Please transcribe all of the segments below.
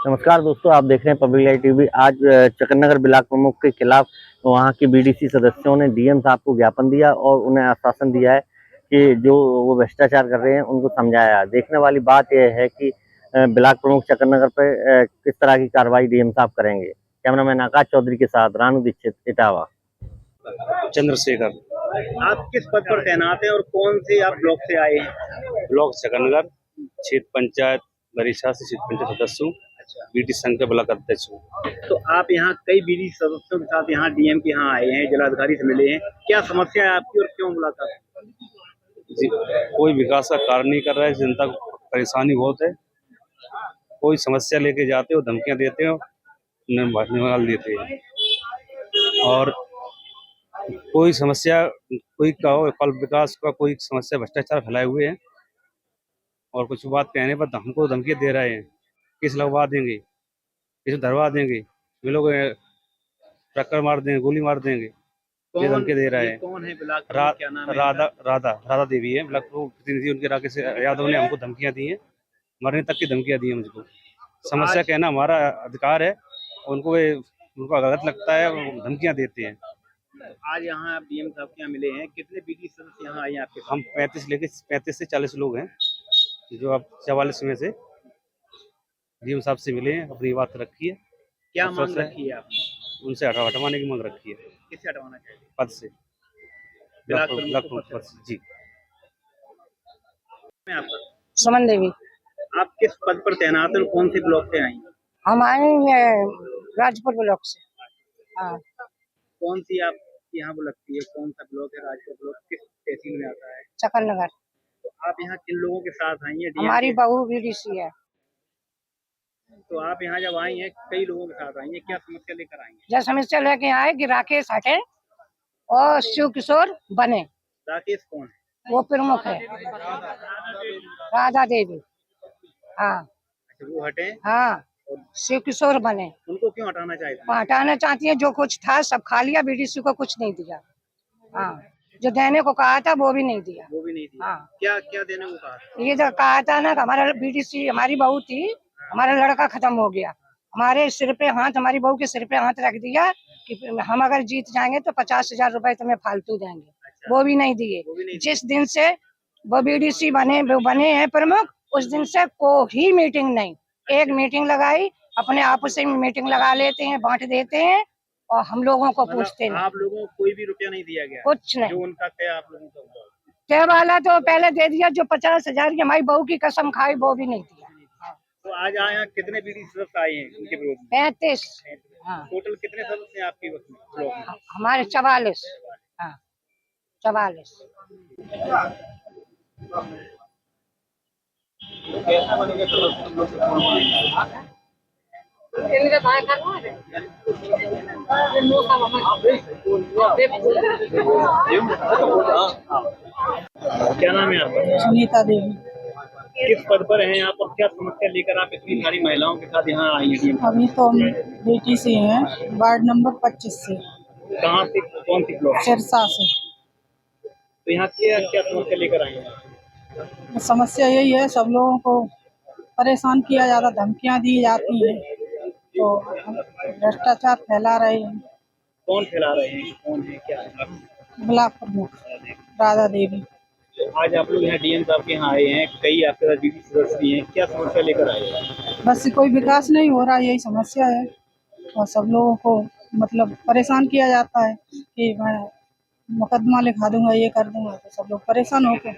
नमस्कार दोस्तों, आप देख रहे हैं पब्लिक लाइव टीवी। आज चक्करनगर ब्लॉक प्रमुख के खिलाफ वहां के बीडीसी सदस्यों ने डीएम साहब को ज्ञापन दिया और उन्हें आश्वासन दिया है कि जो वो भ्रष्टाचार कर रहे हैं उनको समझाया। देखने वाली बात यह है कि ब्लॉक प्रमुख चक्करनगर पर किस तरह की कार्रवाई डीएम साहब करेंगे। कैमरामैन आकाश चौधरी के साथ रानू दीक्षित, इटावा। चंद्रशेखर। आप किस पद पर तैनात हैं और कौन से आप ब्लॉक से आए हैं? ब्लॉक चक्करनगर, क्षेत्र पंचायत बरीछा से क्षेत्र पंचायत सदस्य हूँ। बीडी संघ के ब्लॉक अध्यक्ष हूँ। तो आप यहाँ कई बीडी सदस्यों के साथ यहाँ डीएम के यहाँ आए हैं, जिलाधिकारी से मिले हैं। क्या समस्या है आपकी और क्यों मुलाकात? जी, कोई विकास का कार्य नहीं कर रहा है, जनता को परेशानी बहुत है। कोई समस्या लेके जाते हो, धमकियां देते हो, निकाल देते हैं। और कोई समस्या, कोई कहो कल विकास का, कोई समस्या भ्रष्टाचार फैलाए हुए हैं और कुछ बात कहने पर हमको धमकियां दे रहे हैं। किस लगवा देंगे, किस धरवा देंगे, वे लोग टक्कर मार देंगे, गोली मार देंगे, ये धमकी दे रहे हैं। कौन है ब्लॉक? क्या नाम है? राधा देवी है ब्लॉक प्रतिनिधि। उनके राकेश यादव ने हमको धमकियां दी हैं, मरने तक की धमकियां दी हैं मुझको। समस्या कहना हमारा अधिकार है, उनको गलत लगता है, वो धमकियां देते हैं। आज यहाँ आप डीएम साहब के यहाँ मिले हैं, कितने बीडी सदस्य यहाँ आए हैं आपके? हम 35 से 40 लोग हैं, जो अब 44 में से डीएम साहब से मिले हैं, अपनी बात रखी है। क्या मांग रखी है आपने? उनसे हटवाने की मांग रखी है। किसे हटवाना चाहिए? पद से, ब्लॉक जी। आपका सुमन देवी। आप किस पद पर तैनात हैं और कौन से ब्लॉक से आई? हम आए हैं राजपुर ब्लॉक से। हाँ। कौन सी आप यहाँ वो लगती है? कौन सा ब्लॉक है? राजपुर ब्लॉक किस तहसील में आता है? चक्करनगर। तो आप यहाँ किन लोगों के साथ आई हैं? हमारी बहू बीडीसी है। तो आप यहाँ जब आई हैं, कई लोगों के साथ आई हैं, क्या समस्या लेकर आई हैं? जब समस्या लेके आए कि राकेश हटे और शिव किशोर बने। राकेश कौन है? वो प्रमुख है, राधा देवी। हाँ। अच्छा, वो हटे? हाँ, शिव किशोर बने। उनको क्यों हटाना चाहते हैं? हटाना चाहती है, जो कुछ था सब खा लिया, बीडीसी को कुछ नहीं दिया। हाँ, जो देने को कहा था वो भी नहीं दिया। वो भी नहीं दिया। हाँ। क्या क्या देने को कहा था? ये जो कहा था ना, हमारा बीडीसी, हमारी बहू थी, हमारा लड़का खत्म हो गया, हमारे सिर पे हाथ, हमारी बहू के सिर पे हाथ रख दिया कि हम अगर जीत जाएंगे तो 50,000 रुपए तुम्हें फालतू देंगे। अच्छा। वो भी नहीं दिए। जिस दिन से वो बीडीसी बने हैं प्रमुख, उस दिन से कोई मीटिंग नहीं। एक मीटिंग लगाई, अपने आपस में मीटिंग लगा लेते हैं, बांट देते हैं और हम लोगों को पूछते नहीं। आप लोगों को कोई भी रुपया नहीं दिया गया? कुछ नहीं। जो उनका तय आप लोगों को तय वाला तो पहले दे दिया, जो 50,000 की हमारी बहू की कसम खाई वो भी नहीं दिया। तो आज आए हैं, कितने बीडी सदस्य आए हैं उनके विरोध में? 35। हाँ। टोटल कितने सदस्य हैं आपके ब्लॉक में? हमारे 44। हाँ, 44। क्या नाम है आपका? सुनीता देवी। किस पद पर हैं आप और क्या समस्या लेकर आप इतनी सारी महिलाओं के साथ यहाँ आई हैं? अभी तो हम बेटी से हैं, वार्ड नंबर 25 से। कहाँ से? कौन सी ब्लॉक? सिरसा से। तो यहाँ क्या क्या समस्या लेकर आई हैं? समस्या यही है, सब लोगों को परेशान किया जाता, धमकियां दी जाती हैं, तो भ्रष्टाचार फैला रहे हैं। कौन फैला रहे हैं? कौन है? क्या है? ब्लॉक प्रमुख राधा देवी। तो आज आप लोग यहाँ डीएम साहब के यहाँ आए हैं, कई आपके साथ बीडी सदस्य भी हैं, क्या समस्या लेकर आए हैं? बस कोई विकास नहीं हो रहा, यही समस्या है और सब लोगों को मतलब परेशान किया जाता है कि मैं मुकदमा लिखा दूंगा, ये कर दूंगा, तो सब लोग परेशान होकर।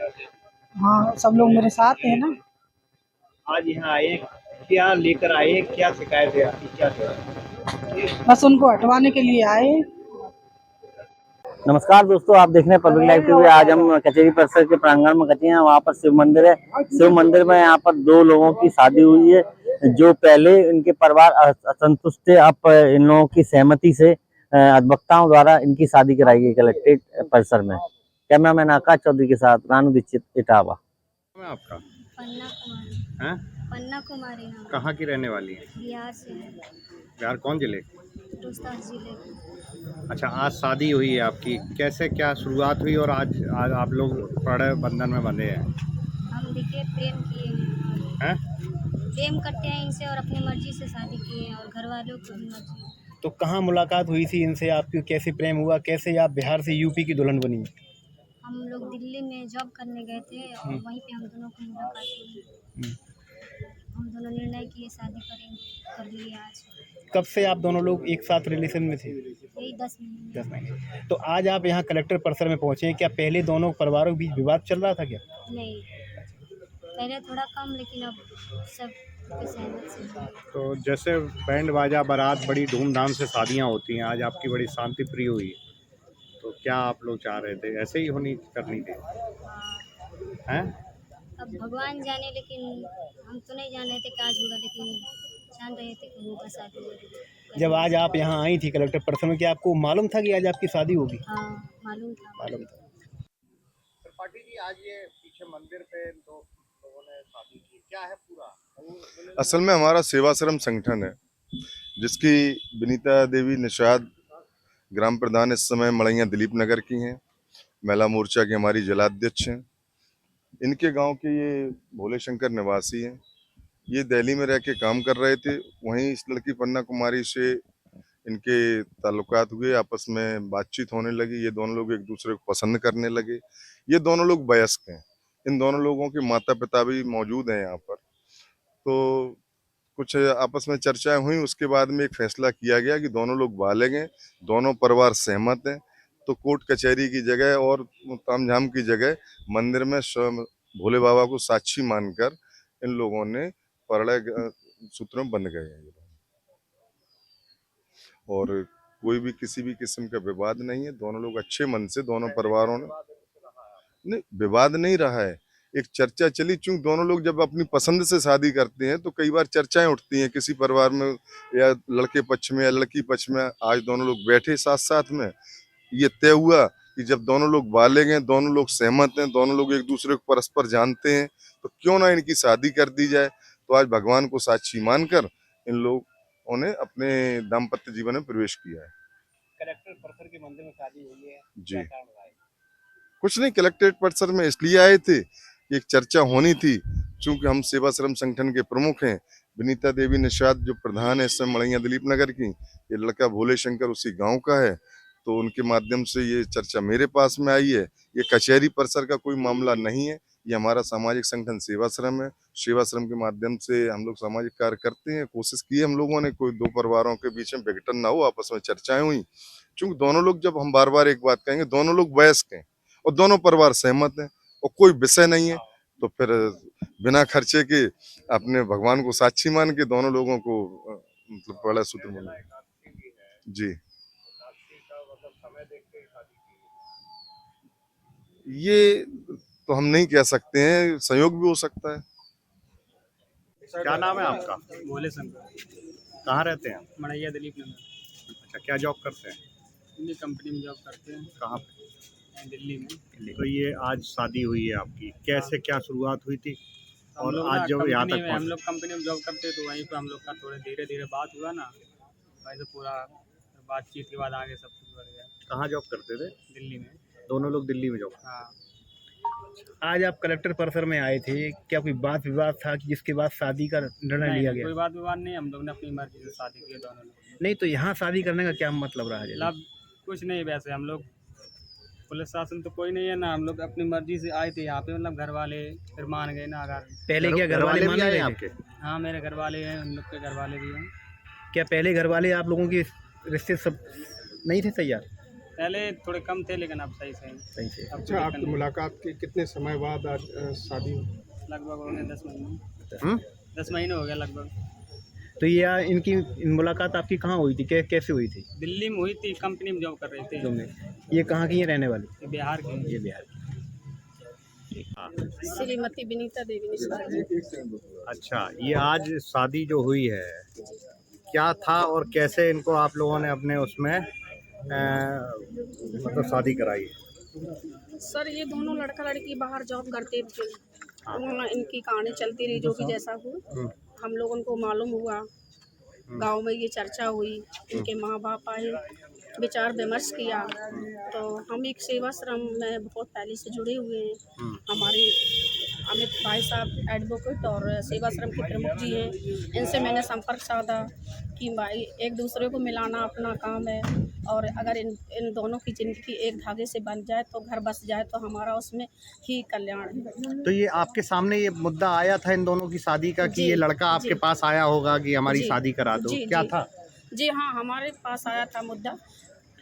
हाँ, सब लोग मेरे साथ हैं ना। आज यहाँ आए हैं, क्या लेकर आए हैं? क्या शिकायत है आपकी? क्या शिकायत? बस उनको हटवाने के लिए आए। नमस्कार दोस्तों, आप देख रहे हैं पब्लिक लाइव टीवी। आज हम कचहरी परिसर के प्रांगण में खड़े हैं। वहाँ पर शिव मंदिर है। शिव मंदिर में यहाँ पर दो लोगों की शादी हुई है, जो पहले इनके परिवार असंतुष्ट थे। अब इन लोगों की सहमति से अधिवक्ताओं द्वारा इनकी शादी कराई गई कलेक्ट्रेट परिसर में। कैमरामैन आकाश चौधरी के साथ रानू दीक्षित, इटावा। आपका पन्ना कुमारी। हैं? पन्ना कुमारी नाम। कहाँ की रहने वाली है? बिहार से है। बिहार कौन जिले? रोहतास जिले की। अच्छा, आज शादी हुई है आपकी, कैसे क्या शुरुआत हुई और आज आप लोग प्रणय बंधन में बंधे हैं? हम दिखे प्रेम किए हैं। हैं? प्रेम करते हैं इनसे और अपनी मर्जी से शादी किए हैं और घर वालों की भी मर्जी। तो कहाँ मुलाकात हुई थी इनसे आपकी, कैसे प्रेम हुआ, कैसे आप बिहार से यूपी की दुल्हन बनी? हम लोग दिल्ली में जॉब करने गए थे और वहीं पे हम दोनों को मुलाकात हुई। हम दोनों निर्णय किए शादी करेंगे, कर लिए आज। कब से आप दोनों लोग एक साथ रिलेशन में थे? यही 10 महीने। 10 महीने। तो आज आप यहाँ कलेक्टर परिसर में पहुँचे हैं, क्या पहले दोनों परिवारों के बीच विवाद चल रहा था क्या? नहीं, पहले थोड़ा कम लेकिन अब सब के सहमत से हुआ। तो जैसे बैंड बाजा बारात बड़ी धूमधाम से शादियां होती हैं, आज आपकी बड़ी शांति प्रिय हुई, तो क्या आप लोग चाह रहे थे ऐसे ही होनी करनी थी? हैं? अब भगवान जाने, लेकिन हम तो नहीं जान रहे थे क्या आज होगा, लेकिन जान रहे थे कि होगा शादी। जब आज आप यहाँ आई थी कलेक्टर परिसर में, क्या आपको मालूम था कि आज आपकी शादी होगी? हाँ, मालूम था। मालूम था। त्रिपाठी जी, आज ये पीछे मंदिर पे दो लोगों ने शादी की, क्या है पूरा? असल में हमारा सेवाश्रम संगठन है, जिसकी विनीता देवी निषाद ग्राम प्रधान इस समय मड़ैया दिलीप नगर की हैं, महिला मोर्चा की हमारी जिलाध्यक्ष हैं। इनके गांव के ये भोले शंकर निवासी हैं। ये दिल्ली में रह के काम कर रहे थे, वहीं इस लड़की पन्ना कुमारी से इनके ताल्लुकात हुए, आपस में बातचीत होने लगी, ये दोनों लोग एक दूसरे को पसंद करने लगे। ये दोनों लोग वयस्क हैं, इन दोनों लोगों के माता पिता भी मौजूद हैं यहाँ पर। तो कुछ आपस में चर्चाएं हुई, उसके बाद में एक फैसला किया गया कि दोनों लोग बालिग हैं, दोनों परिवार सहमत हैं, तो कोर्ट कचहरी की जगह और तामझाम की जगह मंदिर में भोले बाबा को साक्षी मानकर इन लोगों ने परिणय सूत्र में बंध गए हैं। और कोई भी किसी भी किस्म का विवाद नहीं है, दोनों लोग अच्छे मन से दोनों परिवारों ने, नहीं विवाद नहीं रहा है, एक चर्चा चली। चूंकि दोनों लोग जब अपनी पसंद से शादी करते हैं तो कई बार चर्चाएं उठती हैं किसी परिवार में, या लड़के पक्ष में या लड़की पक्ष में। आज दोनों लोग बैठे साथ साथ में, ये तय हुआ कि जब दोनों लोग बालिग हैं, दोनों लोग सहमत हैं, दोनों लोग एक दूसरे को परस्पर जानते हैं, तो क्यों ना इनकी शादी कर दी जाए। तो आज भगवान को साक्षी मानकर इन लोगों ने अपने दाम्पत्य जीवन में प्रवेश किया है। कलेक्टर परिसर के मंदिर में शादी हुई है, जी, क्या कारण रहा है? कुछ नहीं, कलेक्ट्रेट परिसर में इसलिए आए थे कि एक चर्चा होनी थी। चूंकि हम सेवाश्रम संगठन के प्रमुख हैं, विनीता देवी निषाद जो प्रधान है इस समय मड़ैया दिलीप नगर की, ये लड़का भोले शंकर उसी गांव का है, तो उनके माध्यम से ये चर्चा मेरे पास में आई है। ये कचहरी परिसर का कोई मामला नहीं है, ये हमारा सामाजिक संगठन सेवाश्रम है। सेवाश्रम के माध्यम से हम लोग सामाजिक कार्य करते हैं। कोशिश की हम लोगों ने कोई दो परिवारों के बीच में विघटन ना हो, आपस में चर्चाएं हुई। चूंकि दोनों लोग, जब हम बार बार एक बात कहेंगे, दोनों लोग वयस्क हैं और दोनों परिवार सहमत हैं और कोई विषय नहीं है, तो फिर बिना खर्चे के अपने भगवान को साक्षी मान के दोनों लोगों को मतलब बड़ा सूत्र बना। जी, ये तो हम नहीं कह सकते हैं, संयोग भी हो सकता है। क्या नाम है आपका? भोले शंकर, कहाँ रहते हैं? मड़ैया दिलीप नगर। अच्छा, क्या जॉब करते हैं? इन्हीं कंपनी में जॉब करते हैं, कहाँ? दिल्ली में। तो ये आज शादी हुई है आपकी, कैसे क्या शुरुआत हुई थी हम और लोग आज ना जब यहाँ कंपनी तक में, हम पहुँचे? लोग कंपनी में जॉब करते तो वहीं पे हम लोग का थोड़े धीरे धीरे बात हुआ ना, वैसे पूरा बातचीत के बाद आगे सब कुछ बढ़ गया। कहाँ जॉब करते थे? दिल्ली में। दोनों लोग दिल्ली में जॉब। हाँ, आज आप कलेक्टर परिसर में आए थे, क्या कोई बात विवाद था कि जिसके बाद शादी का निर्णय लिया कोई गया? बात विवाद नहीं, हम लोग ने अपनी मर्जी से शादी की दोनों लोग। नहीं, तो यहाँ शादी करने का क्या मतलब रहा? मतलब कुछ नहीं, वैसे हम लोग पुलिस शासन तो कोई नहीं है ना, हम लोग अपनी मर्जी से आए थे यहाँ पे, मतलब घर वाले फिर मान गए ना। अगर पहले क्या घर वाले मान भी आए रहे थे? आपके? हाँ, मेरे घर वाले हैं, उन लोग के घर वाले भी हैं। क्या पहले घर वाले आप लोगों के रिश्ते सब नहीं थे तैयार? पहले थोड़े कम थे, लेकिन अब सही सही। सही से। अब अच्छा, आपकी मुलाकात के कितने समय बाद आज शादी हुई? लगभग हो गए 10 महीने। हम्म? 10 महीने हो गया लगभग। तो ये इनकी मुलाकात आपकी कहाँ हुई थी, कैसे हुई थी? दिल्ली में हुई थी, कंपनी में जॉब कर रहे थे। तुमने ये कहाँ की हैं रहने वाली? ये बिहार के। ये बिहार की। श्रीमती विनीता देवी निषाद। अच्छा, ये आज शादी जो हुई है, क्या था और कैसे इनको आप लोगों ने अपने उसमें मतलब शादी कराई? सर, ये दोनों लड़का लड़की बाहर जॉब करते थे, उन्होंने इनकी कहानी चलती रही जो कि जैसा हो। हम लोगों को मालूम हुआ, गांव में ये चर्चा हुई, इनके माँ बाप आए, विचार विमर्श किया। तो हम एक सेवाश्रम में बहुत पहले से जुड़े हुए हैं, हमारे अमित भाई साहब एडवोकेट और सेवाश्रम के प्रमुख जी हैं, इनसे मैंने संपर्क साधा कि भाई एक दूसरे को मिलाना अपना काम है, और अगर इन दोनों की ज़िंदगी एक धागे से बन जाए तो घर बस जाए तो हमारा उसमें ही कल्याण है। तो ये आपके सामने ये मुद्दा आया था इन दोनों की शादी का कि जी, ये लड़का आपके जी। पास आया होगा कि हमारी जी, शादी करा दो, जी, क्या जी। था? जी हाँ, हमारे पास आया था मुद्दा।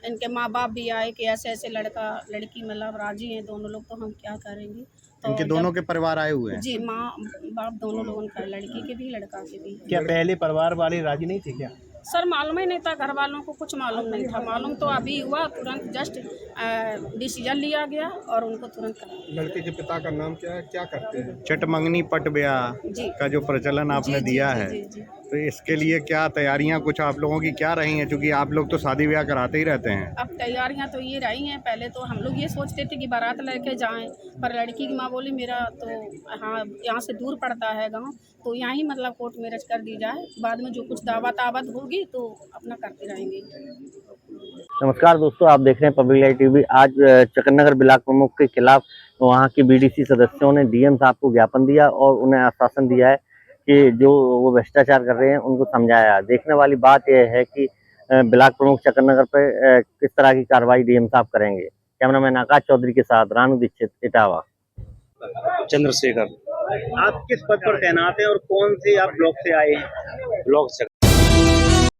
इनके माँ बाप भी आए कि ऐसे ऐसे लड़का लड़की मतलब राजी हैं दोनों लोग, तो हम क्या करेंगे। तो इनके दोनों के परिवार आए हुए हैं? जी, माँ बाप दोनों लोगों का, लड़की के भी लड़का के भी। क्या पहले परिवार वाले राजी नहीं थे क्या? सर मालूम ही नहीं था, घर वालों को कुछ मालूम नहीं था। मालूम तो अभी हुआ, तुरंत जस्ट डिसीजन लिया गया और उनको तुरंत करा। लड़के के पिता का नाम क्या है, क्या करते हैं? चटमंगनी पट ब्याह जी का जो प्रचलन आपने जी, जी, दिया जी, है, जी, जी। तो इसके लिए क्या तैयारियां कुछ आप लोगों की क्या रही हैं, क्योंकि आप लोग तो शादी ब्याह कराते ही रहते हैं? अब तैयारियां तो ये रही हैं। पहले तो हम लोग ये सोचते थे कि बारात लेके जाएं, पर लड़की की माँ बोली मेरा तो हाँ यहाँ से दूर पड़ता है गांव, तो यहाँ ही मतलब कोर्ट मैरिज कर दी जाए, बाद में जो कुछ दावत आवत होगी तो अपना करते रहेंगे। नमस्कार दोस्तों, आप देख रहे हैं पब्लिक लाइव टीवी। आज चकन्नगर ब्लॉक प्रमुख के खिलाफ वहां की बीडीसी सदस्यों ने डीएम साहब को ज्ञापन दिया और उन्हें आश्वासन दिया है कि जो वो भ्रष्टाचार कर रहे हैं उनको समझाया। देखने वाली बात यह है कि ब्लॉक प्रमुख चकन्नगर पर किस तरह की कार्रवाई डीएम साहब करेंगे। कैमरामैन आकाश चौधरी के साथ रानू दीक्षित, इटावा। चंद्रशेखर, आप किस पद पर तैनात हैं और कौन से आप ब्लॉक से आए हैं? ब्लॉक